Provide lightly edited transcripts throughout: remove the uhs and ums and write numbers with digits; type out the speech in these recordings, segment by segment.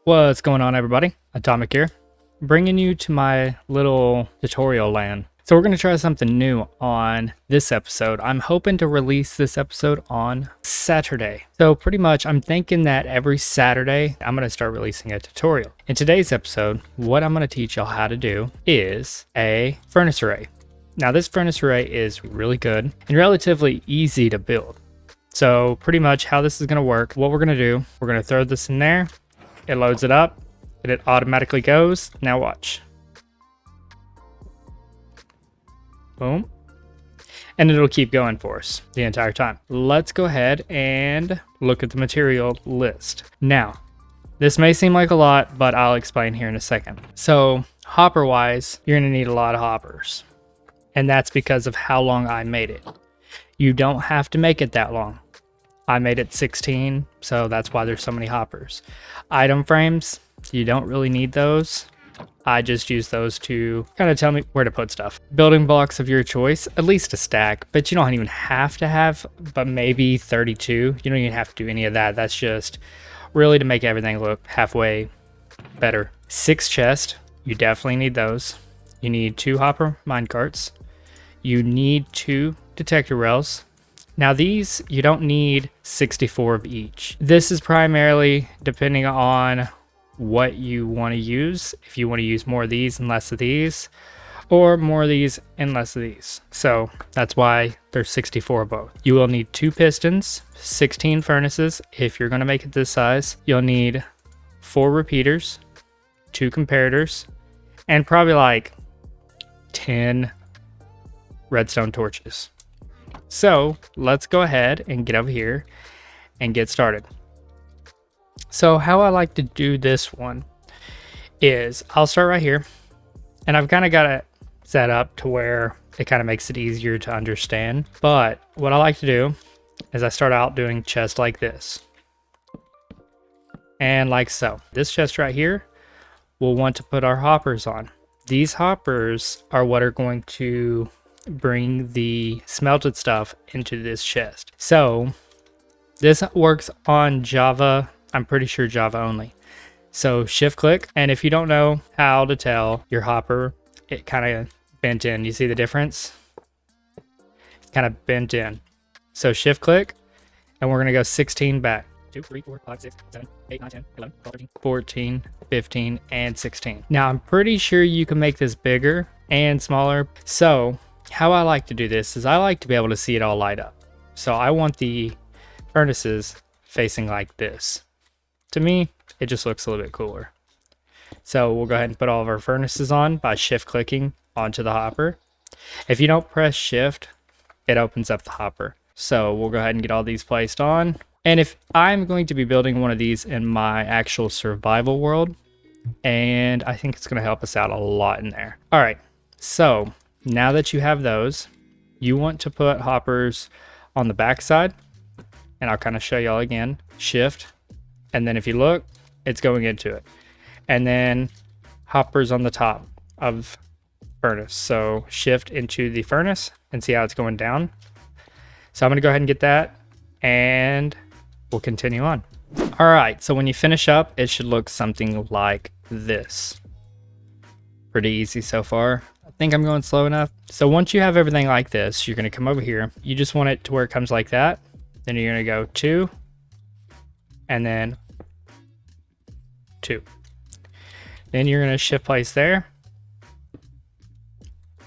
What's going on, everybody? Atomic here, bringing you to my little tutorial land. So we're going to try something new on this episode. I'm hoping to release this episode on Saturday. So pretty much I'm thinking that every Saturday I'm going to start releasing a tutorial. In today's episode, what I'm going to teach y'all how to do is a furnace array. Now this furnace array is really good and relatively easy to build. So pretty much how this is going to work, what we're going to do, we're going to throw this in there. It loads it up and it automatically goes. Now watch. Boom. And it'll keep going for us the entire time. Let's go ahead and look at the material list. Now, this may seem like a lot, but I'll explain here in a second. So hopper wise, you're gonna need a lot of hoppers. And that's because of how long I made it. You don't have to make it that long. I made it 16, so that's why there's so many hoppers. Item frames, you don't really need those. I just use those to kind of tell me where to put stuff. Building blocks of your choice, at least a stack, but you don't even have to have, but maybe 32. You don't even have to do any of that. That's just really to make everything look halfway better. 6 chests, you definitely need those. You need 2 hopper minecarts. You need 2 detector rails. Now these, you don't need 64 of each. This is primarily depending on what you want to use. If you want to use more of these and less of these, or more of these and less of these. So that's why there's 64 of both. You will need 2 pistons, 16 furnaces. If you're going to make it this size, you'll need 4 repeaters, 2 comparators, and probably like 10 redstone torches. So let's go ahead and get over here and get started. So how I like to do this one is I'll start right here, and I've kind of got it set up to where it kind of makes it easier to understand. But what I like to do is I start out doing chests like this and like so. This chest right here, we'll want to put our hoppers on. These hoppers are what are going to bring the smelted stuff into this chest. So this works on Java. I'm pretty sure Java only. So shift click, and if you don't know how to tell your hopper, it kind of bent in. You see the difference? It's kind of bent in. So shift click, and we're gonna go 16 back. 2, 3, 4, 5, 6, 7, 8, 9, 10, 11, 12, 13, 14, 15, and 16. Now I'm pretty sure you can make this bigger and smaller. So how I like to do this is I like to be able to see it all light up. So I want the furnaces facing like this. To me, it just looks a little bit cooler. So we'll go ahead and put all of our furnaces on by shift clicking onto the hopper. If you don't press shift, it opens up the hopper. So we'll go ahead and get all these placed on. And if I'm going to be building one of these in my actual survival world, and I think it's going to help us out a lot in there. All right, so now that you have those, you want to put hoppers on the back side, and I'll kind of show y'all again. Shift, and then if you look, it's going into it. And then hoppers on the top of furnace. So shift into the furnace and see how it's going down. So I'm going to go ahead and get that, and we'll continue on. All right, so when you finish up, it should look something like this. Pretty easy so far. I think I'm going slow enough. So once you have everything like this, you're going to come over here. You just want it to where it comes like that. Then you're going to go 2, and then 2. Then you're going to shift place there.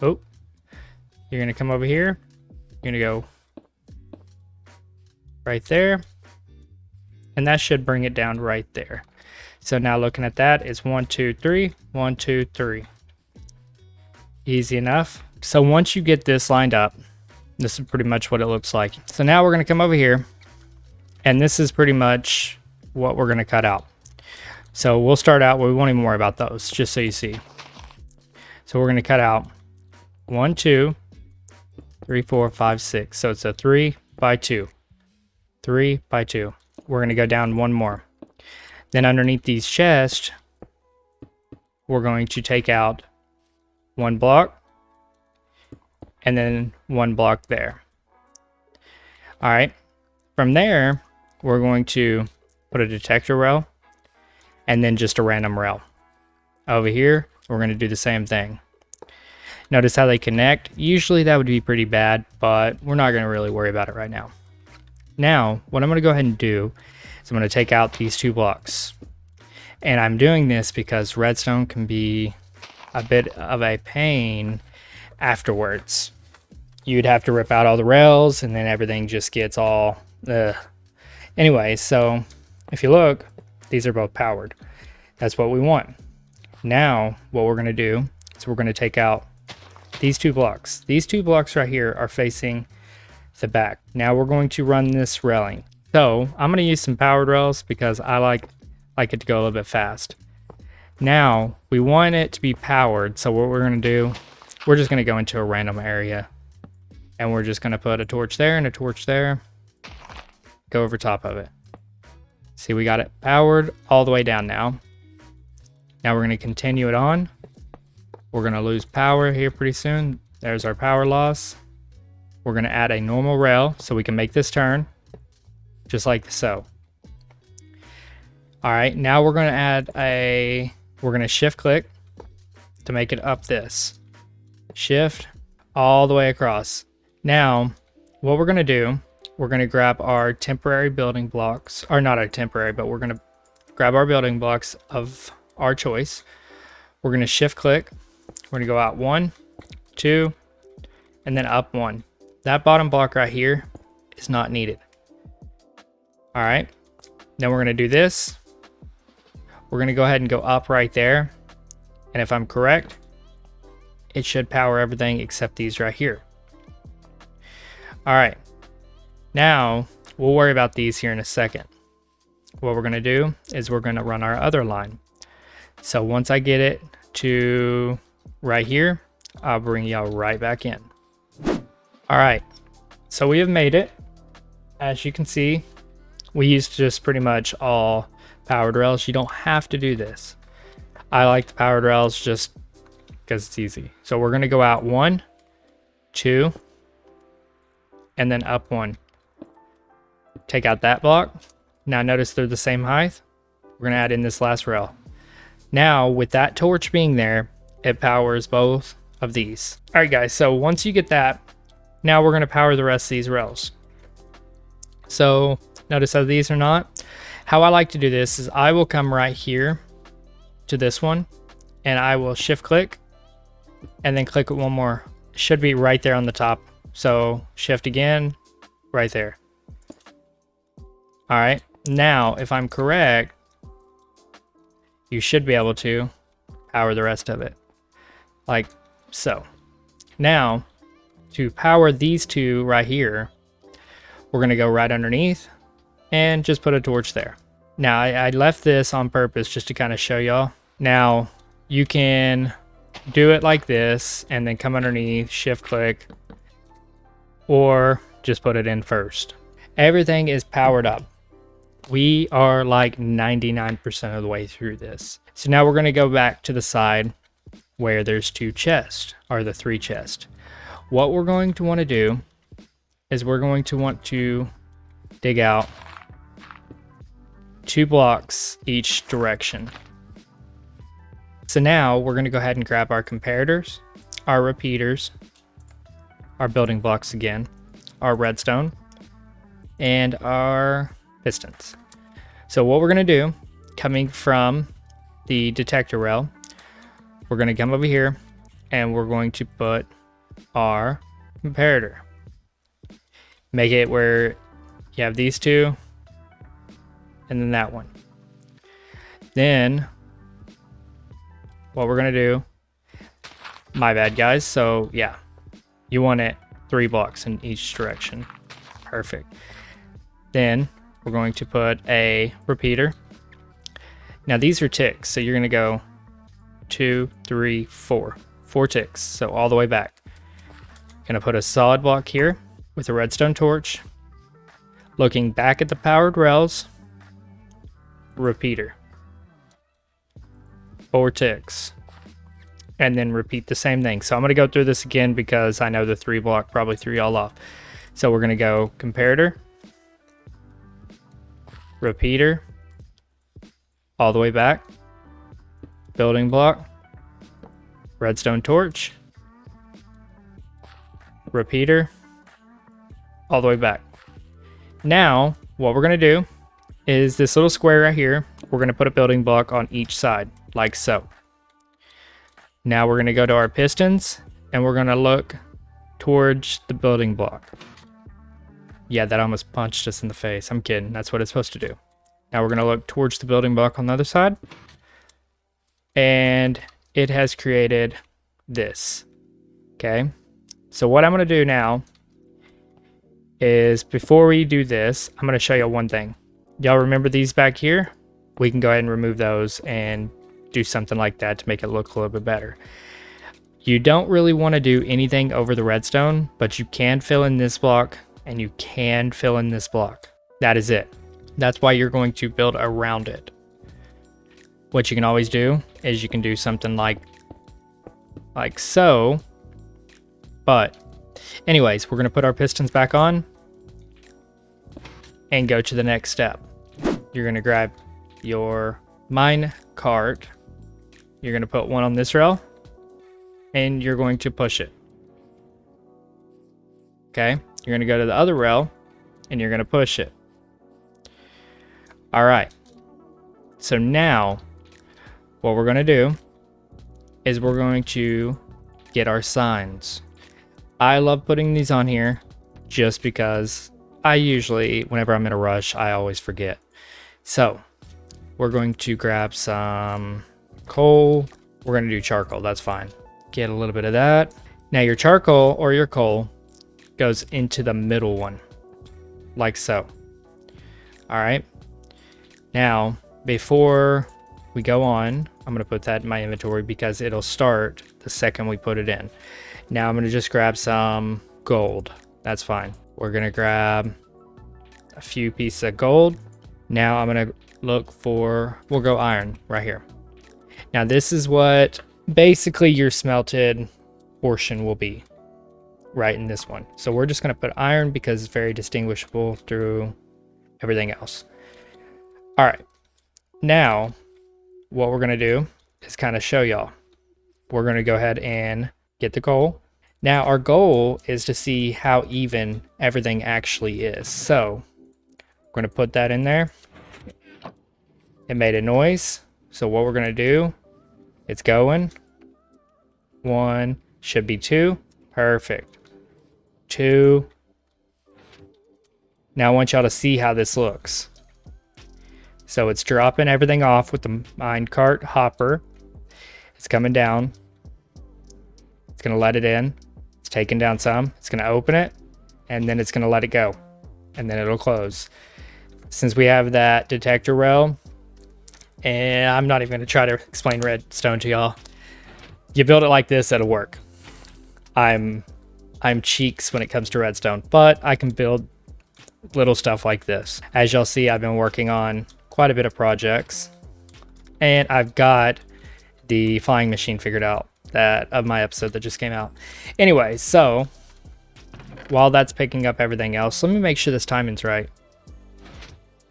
Oh, you're going to come over here. You're going to go right there. And that should bring it down right there. So now looking at that, it's 1, 2, 3, 1, 2, 3. Easy enough. So once you get this lined up, this is pretty much what it looks like. So now we're going to come over here, and this is pretty much what we're going to cut out. So we'll start out, we won't even worry about those, just so you see. So we're going to cut out 1, 2, 3, 4, 5, 6. So it's a 3 by 2. 3 by 2. We're going to go down 1 more. Then underneath these chests, we're going to take out 1 block, and then 1 block there. All right. From there, we're going to put a detector rail, and then just a random rail. Over here, we're going to do the same thing. Notice how they connect. Usually that would be pretty bad, but we're not going to really worry about it right now. Now, what I'm going to go ahead and do is I'm going to take out these 2 blocks. And I'm doing this because redstone can be a bit of a pain afterwards. You'd have to rip out all the rails and then everything just gets all anyway, so if you look, these are both powered. That's what we want. Now what we're going to do is we're going to take out these 2 blocks. These 2 blocks right here are facing the back. Now we're going to run this railing. So I'm going to use some powered rails because I like it to go a little bit fast. Now we want it to be powered, so what we're going to do, we're just going to go into a random area and we're just going to put a torch there and a torch there, go over top of it. See, we got it powered all the way down now. Now we're going to continue it on. We're going to lose power here pretty soon. There's our power loss. We're going to add a normal rail so we can make this turn just like so. All right, now we're going to add we're going to shift click to make it up this. Shift all the way across. Now, what we're going to do, we're going to grab our temporary building blocks, or not our temporary, but we're going to grab our building blocks of our choice. We're going to shift click. We're going to go out 1, 2, and then up 1. That bottom block right here is not needed. All right, then we're going to do this. We're going to go ahead and go up right there. And if I'm correct, it should power everything except these right here. All right, now we'll worry about these here in a second. What we're going to do is we're going to run our other line. So once I get it to right here, I'll bring y'all right back in. All right, so we have made it. As you can see, we used just pretty much all powered rails. You don't have to do this. I like the powered rails just because it's easy. So we're going to go out 1, 2, and then up 1. Take out that block. Now notice they're the same height. We're going to add in this last rail. Now with that torch being there, it powers both of these. All right guys, so once you get that, now we're going to power the rest of these rails. So notice how these are not. How I like to do this is I will come right here to this one and I will shift click and then click it one more. It should be right there on the top. So shift again, right there. All right, now if I'm correct, you should be able to power the rest of it like so. Now to power these 2 right here, we're going to go right underneath and just put a torch there. Now I left this on purpose just to kind of show y'all. Now you can do it like this and then come underneath, shift click, or just put it in first. Everything is powered up. We are like 99% of the way through this. So now we're going to go back to the side where there's 2 chests, or the 3 chests. What we're going to want to do is we're going to want to dig out 2 blocks each direction. So now we're going to go ahead and grab our comparators, our repeaters, our building blocks again, our redstone, and our pistons. So what we're going to do, coming from the detector rail, we're going to come over here and we're going to put our comparator. Make it where you have these 2 and then that one. Then what we're going to do, my bad guys, so yeah, you want it 3 blocks in each direction. Perfect. Then we're going to put a repeater. Now these are ticks, so you're going to go 2, 3, 4. 4 ticks, so all the way back. Going to put a solid block here with a redstone torch. Looking back at the powered rails, repeater. 4 ticks. And then repeat the same thing. So I'm going to go through this again because I know the 3 block probably threw y'all off. So we're going to go comparator, repeater, all the way back, building block, redstone torch, repeater, all the way back. Now, what we're going to do is this little square right here, we're going to put a building block on each side, like so. Now we're going to go to our pistons, and we're going to look towards the building block. Yeah, that almost punched us in the face. I'm kidding. That's what it's supposed to do. Now we're going to look towards the building block on the other side. And it has created this. Okay. So what I'm going to do now is, before we do this, I'm going to show you one thing. Y'all remember these back here? We can go ahead and remove those and do something like that to make it look a little bit better. You don't really want to do anything over the redstone, but you can fill in this block and you can fill in this block. That is it. That's why you're going to build around it. What you can always do is you can do something like so. But anyways, we're going to put our pistons back on and go to the next step. You're going to grab your mine cart. You're going to put one on this rail and you're going to push it. Okay. You're going to go to the other rail and you're going to push it. All right. So now what we're going to do is we're going to get our signs. I love putting these on here just because I usually, whenever I'm in a rush, I always forget. So we're going to grab some coal. We're going to do charcoal. That's fine. Get a little bit of that. Now your charcoal or your coal goes into the middle one, like so. All right. Now, before we go on, I'm going to put that in my inventory because it'll start the second we put it in. Now I'm going to just grab some gold. That's fine. We're going to grab a few pieces of gold. Now I'm going to look for, we'll go iron right here. Now this is what basically your smelted portion will be right in this one. So we're just going to put iron because it's very distinguishable through everything else. All right. Now what we're going to do is kind of show y'all. We're going to go ahead and get the coal. Now our goal is to see how even everything actually is. So we're going to put that in there. It made a noise. So what we're going to do, it's going. 1, should be 2. Perfect. 2. Now I want y'all to see how this looks. So it's dropping everything off with the minecart hopper. It's coming down. It's going to let it in. It's taking down some. It's going to open it. And then it's going to let it go. And then it'll close. Since we have that detector rail, and I'm not even going to try to explain redstone to y'all. You build it like this, it'll work. I'm cheeks when it comes to redstone, but I can build little stuff like this. As y'all see, I've been working on quite a bit of projects, and I've got the flying machine figured out that of my episode that just came out. Anyway, so while that's picking up everything else, let me make sure this timing's right.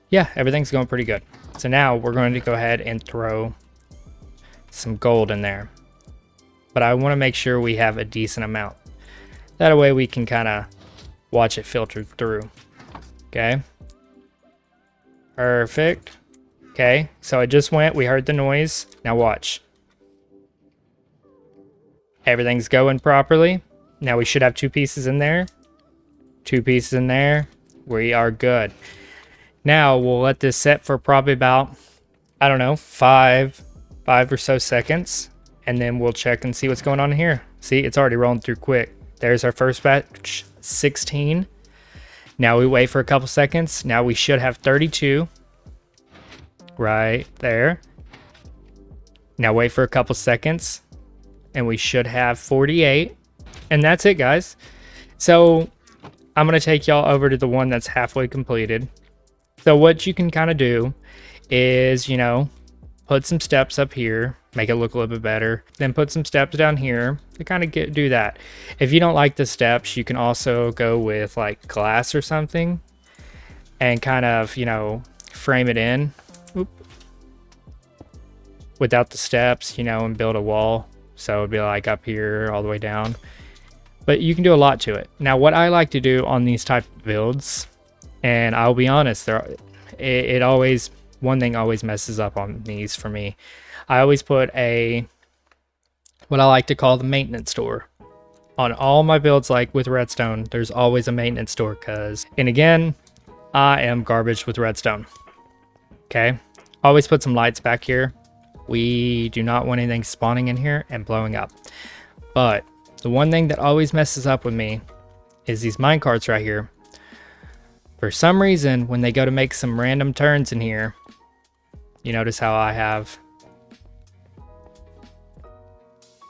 Yeah, everything's going pretty good. So now we're going to go ahead and throw some gold in there. But I want to make sure we have a decent amount. That way we can kind of watch it filter through. Okay. Perfect. Okay, so it just went. We heard the noise. Now watch. Everything's going properly. Now we should have 2 pieces in there. 2 pieces in there. We are good. Now we'll let this set for probably about, I don't know, 5 or so seconds. And then we'll check and see what's going on here. See, it's already rolling through quick. There's our first batch, 16. Now we wait for a couple seconds. Now we should have 32. Right there. Now wait for a couple seconds. And we should have 48. And that's it, guys. So I'm going to take y'all over to the one that's halfway completed. So what you can kind of do is, you know, put some steps up here, make it look a little bit better. Then put some steps down here to kind of do that. If you don't like the steps, you can also go with like glass or something and kind of, you know, frame it in. Oop. without the steps, you know, and build a wall. So it'd be like up here all the way down. But you can do a lot to it. Now, what I like to do on these type of builds, and I'll be honest, it always, one thing always messes up on these for me. I always put what I like to call the maintenance door. On all my builds, like with redstone, there's always a maintenance door and again, I am garbage with redstone. Okay, always put some lights back here. We do not want anything spawning in here and blowing up. But the one thing that always messes up with me is these minecarts right here. For some reason, when they go to make some random turns in here, you notice how I have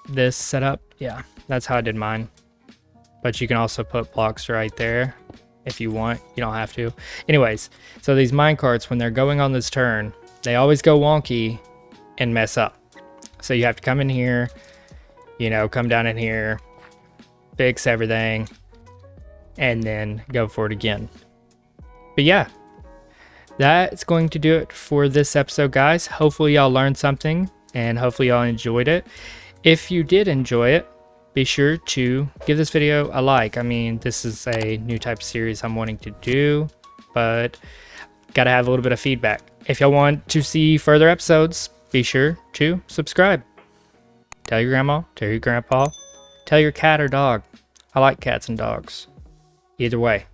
this set up? Yeah, that's how I did mine. But you can also put blocks right there if you want. You don't have to. Anyways, so these minecarts, when they're going on this turn, they always go wonky and mess up. So you have to come in here, you know, come down in here, fix everything, and then go for it again. But yeah, that's going to do it for this episode, guys. Hopefully y'all learned something, and hopefully y'all enjoyed it. If you did enjoy it, be sure to give this video a like. I mean, this is a new type of series I'm wanting to do, but gotta have a little bit of feedback. If y'all want to see further episodes, be sure to subscribe. Tell your grandma, tell your grandpa, tell your cat or dog. I like cats and dogs. Either way.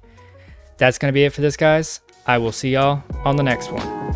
That's going to be it for this, guys. I will see y'all on the next one.